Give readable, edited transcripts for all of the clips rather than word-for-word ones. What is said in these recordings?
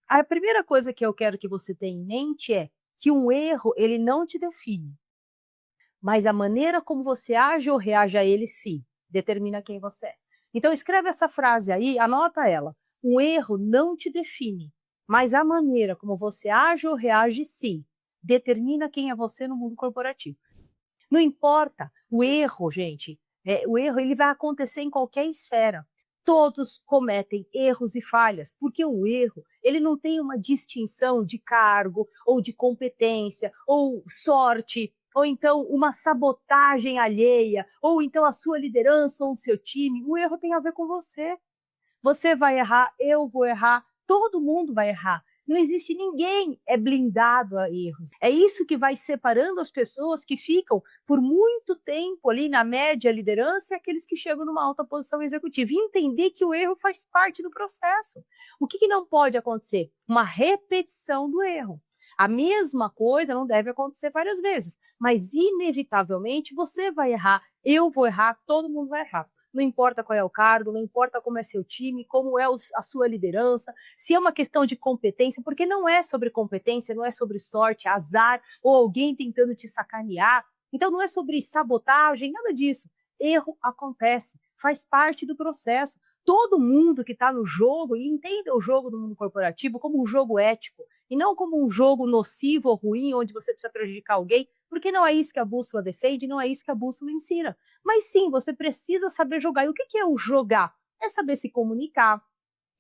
A primeira coisa que eu quero que você tenha em mente é que um erro, ele não te define, mas a maneira como você age ou reage a ele, sim, determina quem você é. Então escreve essa frase aí, anota ela. Um erro não te define, mas a maneira como você age ou reage, sim, determina quem é você no mundo corporativo. Não importa, o erro, gente, o erro ele vai acontecer em qualquer esfera. Todos cometem erros e falhas, porque o erro ele não tem uma distinção de cargo, ou de competência, ou sorte, ou então uma sabotagem alheia, ou então a sua liderança ou o seu time. O erro tem a ver com você. Você vai errar, eu vou errar, todo mundo vai errar. Não existe ninguém é blindado a erros. É isso que vai separando as pessoas que ficam por muito tempo ali na média liderança e aqueles que chegam numa alta posição executiva. E entender que o erro faz parte do processo. O que não pode acontecer? Uma repetição do erro. A mesma coisa não deve acontecer várias vezes, mas inevitavelmente você vai errar, eu vou errar, todo mundo vai errar. Não importa qual é o cargo, não importa como é seu time, como é a sua liderança, se é uma questão de competência, porque não é sobre competência, não é sobre sorte, azar ou alguém tentando te sacanear. Então não é sobre sabotagem, nada disso. Erro acontece, faz parte do processo. Todo mundo que está no jogo, e entenda o jogo do mundo corporativo como um jogo ético, e não como um jogo nocivo ou ruim, onde você precisa prejudicar alguém, porque não é isso que a bússola defende, não é isso que a bússola ensina. Mas sim, você precisa saber jogar. E o que é o jogar? É saber se comunicar,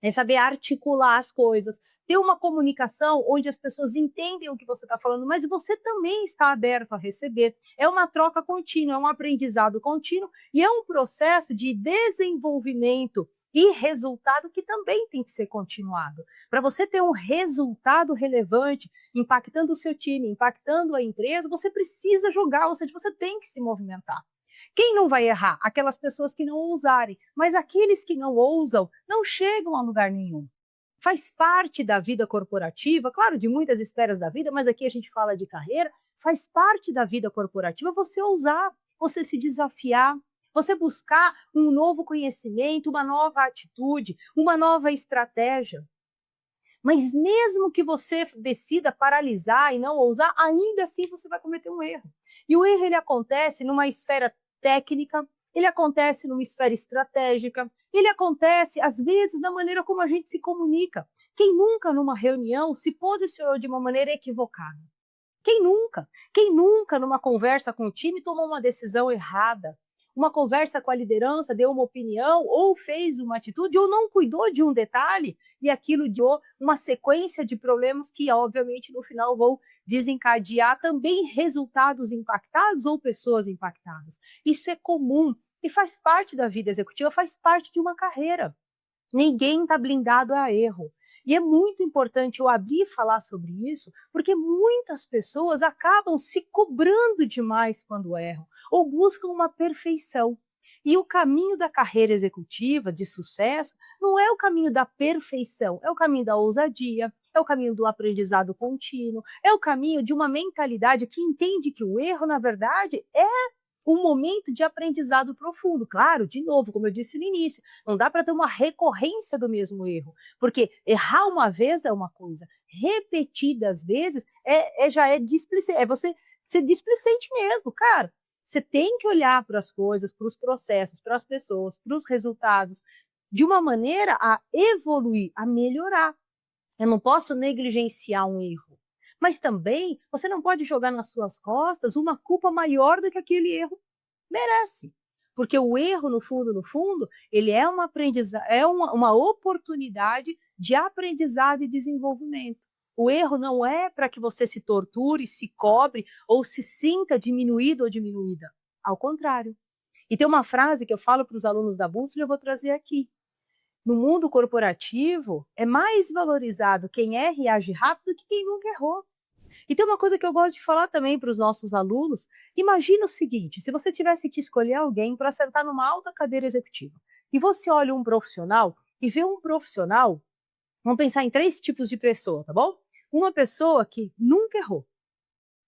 é saber articular as coisas, ter uma comunicação onde as pessoas entendem o que você está falando, mas você também está aberto a receber. É uma troca contínua, é um aprendizado contínuo e é um processo de desenvolvimento e resultado que também tem que ser continuado. Para você ter um resultado relevante, impactando o seu time, impactando a empresa, você precisa jogar, ou seja, você tem que se movimentar. Quem não vai errar? Aquelas pessoas que não ousarem. Mas aqueles que não ousam não chegam a lugar nenhum. Faz parte da vida corporativa, claro, de muitas esferas da vida, mas aqui a gente fala de carreira, faz parte da vida corporativa você ousar, você se desafiar, você buscar um novo conhecimento, uma nova atitude, uma nova estratégia. Mas mesmo que você decida paralisar e não ousar, ainda assim você vai cometer um erro. E o erro ele acontece numa esfera técnica, ele acontece numa esfera estratégica, ele acontece às vezes na maneira como a gente se comunica. Quem nunca numa reunião se posicionou de uma maneira equivocada? Quem nunca? Quem nunca numa conversa com o time tomou uma decisão errada? Uma conversa com a liderança, deu uma opinião, ou fez uma atitude, ou não cuidou de um detalhe, e aquilo deu uma sequência de problemas que, obviamente, no final vão desencadear também resultados impactados ou pessoas impactadas. Isso é comum e faz parte da vida executiva, faz parte de uma carreira. Ninguém está blindado a erro. E é muito importante eu abrir e falar sobre isso, porque muitas pessoas acabam se cobrando demais quando erram, ou buscam uma perfeição. E o caminho da carreira executiva, de sucesso, não é o caminho da perfeição, é o caminho da ousadia, é o caminho do aprendizado contínuo, é o caminho de uma mentalidade que entende que o erro, na verdade, é um momento de aprendizado profundo. Claro, de novo, como eu disse no início, não dá para ter uma recorrência do mesmo erro, porque errar uma vez é uma coisa, repetidas vezes já é displicente, é você ser displicente mesmo, cara. Você tem que olhar para as coisas, para os processos, para as pessoas, para os resultados, de uma maneira a evoluir, a melhorar. Eu não posso negligenciar um erro. Mas também você não pode jogar nas suas costas uma culpa maior do que aquele erro merece. Porque o erro, no fundo, ele é uma uma oportunidade de aprendizado e desenvolvimento. O erro não é para que você se torture, se cobre ou se sinta diminuído ou diminuída. Ao contrário. E tem uma frase que eu falo para os alunos da Bússola e eu vou trazer aqui. No mundo corporativo, é mais valorizado quem erra e age rápido que quem nunca errou. E tem uma coisa que eu gosto de falar também para os nossos alunos. Imagina o seguinte, se você tivesse que escolher alguém para sentar numa alta cadeira executiva, e você olha um profissional e vê um profissional, vamos pensar em 3 tipos de pessoa, tá bom? Uma pessoa que nunca errou,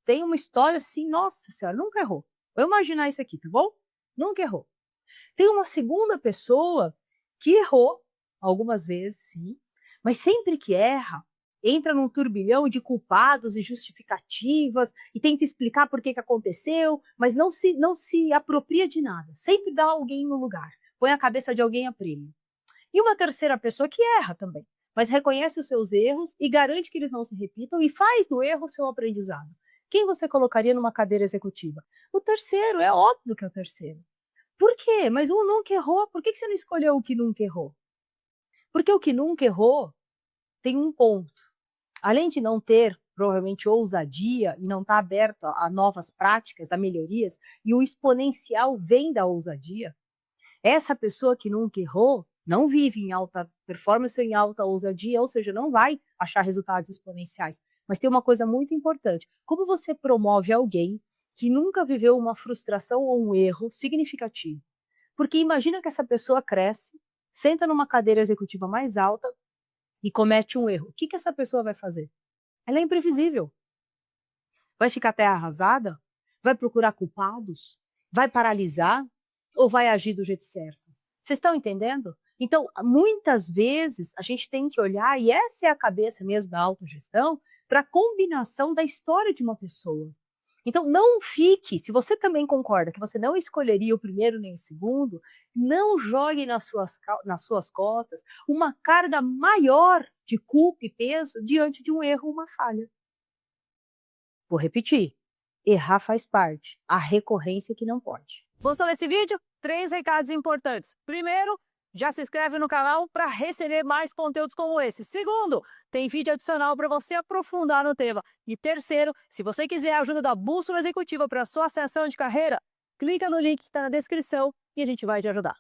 tem uma história assim, nossa senhora, nunca errou. Vou imaginar isso aqui, tá bom? Nunca errou. Tem uma segunda pessoa que errou, algumas vezes, sim, mas sempre que erra, entra num turbilhão de culpados e justificativas e tenta explicar por que aconteceu, mas não se apropria de nada. Sempre dá alguém no lugar, põe a cabeça de alguém a prêmio. E uma terceira pessoa que erra também, mas reconhece os seus erros e garante que eles não se repitam e faz do erro o seu aprendizado. Quem você colocaria numa cadeira executiva? O terceiro, é óbvio que é o terceiro. Por quê? Mas um nunca errou. Por que você não escolheu o que nunca errou? Porque o que nunca errou tem um ponto. Além de não ter, provavelmente, ousadia e não estar aberto a novas práticas, a melhorias, e o exponencial vem da ousadia, essa pessoa que nunca errou não vive em alta performance ou em alta ousadia, ou seja, não vai achar resultados exponenciais. Mas tem uma coisa muito importante: como você promove alguém que nunca viveu uma frustração ou um erro significativo? Porque imagina que essa pessoa cresce, senta numa cadeira executiva mais alta e comete um erro. O que essa pessoa vai fazer? Ela é imprevisível. Vai ficar até arrasada? Vai procurar culpados? Vai paralisar? Ou vai agir do jeito certo? Vocês estão entendendo? Então, muitas vezes, a gente tem que olhar, e essa é a cabeça mesmo da autogestão, para a combinação da história de uma pessoa. Então, não fique, se você também concorda que você não escolheria o primeiro nem o segundo, não jogue nas suas costas uma carga maior de culpa e peso diante de um erro ou uma falha. Vou repetir, errar faz parte, a recorrência que não pode. Gostou desse vídeo? 3 recados importantes. Primeiro, já se inscreve no canal para receber mais conteúdos como esse. Segundo, tem vídeo adicional para você aprofundar no tema. E terceiro, se você quiser a ajuda da Bússola Executiva para sua ascensão de carreira, clica no link que está na descrição e a gente vai te ajudar.